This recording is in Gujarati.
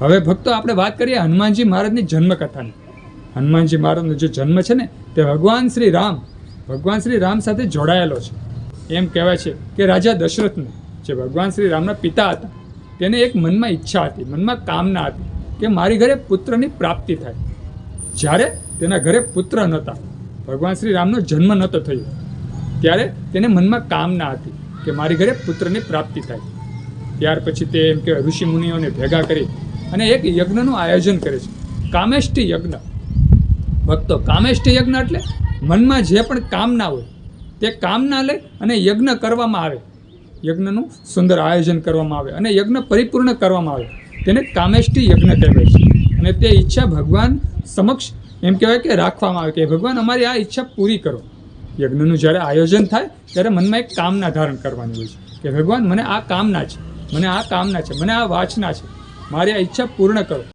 હવે ભક્તો આપણે વાત કરીએ હનુમાનજી મહારાજની જન્મકથાની. હનુમાનજી મહારાજનો જે જન્મ છે ને તે ભગવાન શ્રી રામ સાથે જોડાયેલો છે. એમ કહેવાય છે કે રાજા દશરથને, જે ભગવાન શ્રી રામના પિતા હતા, તેને એક મનમાં ઈચ્છા હતી, મનમાં કામના હતી કે મારી ઘરે પુત્રની પ્રાપ્તિ થાય. જ્યારે તેના ઘરે પુત્ર નહોતા, ભગવાન શ્રી રામનો જન્મ નહોતો થયો, ત્યારે તેને મનમાં કામના હતી કે મારી ઘરે પુત્રની પ્રાપ્તિ થાય. ત્યાર પછી તે એમ કહેવાય ઋષિ મુનિઓને ભેગા કરી અને એક યજ્ઞનું આયોજન કરે છે, કામેષ્ટી યજ્ઞ. ભક્તો, કામેષ્ટી યજ્ઞ એટલે મનમાં જે પણ કામના હોય તે કામના લઈ અને યજ્ઞ કરવામાં આવે, યજ્ઞનું સુંદર આયોજન કરવામાં આવે અને યજ્ઞ પરિપૂર્ણ કરવામાં આવે, તેને કામેષ્ટી યજ્ઞ કહેવાય છે. અને તે ઈચ્છા ભગવાન સમક્ષ એમ કહેવાય કે રાખવામાં આવે કે ભગવાન અમારી આ ઈચ્છા પૂરી કરો. યજ્ઞનું જ્યારે આયોજન થાય ત્યારે મનમાં એક કામના ધારણ કરવાની હોય છે કે ભગવાન મને આ કામના છે, મને આ કામના છે, મને આ વાંચના છે, મારી આ ઈચ્છા પૂર્ણ કરો.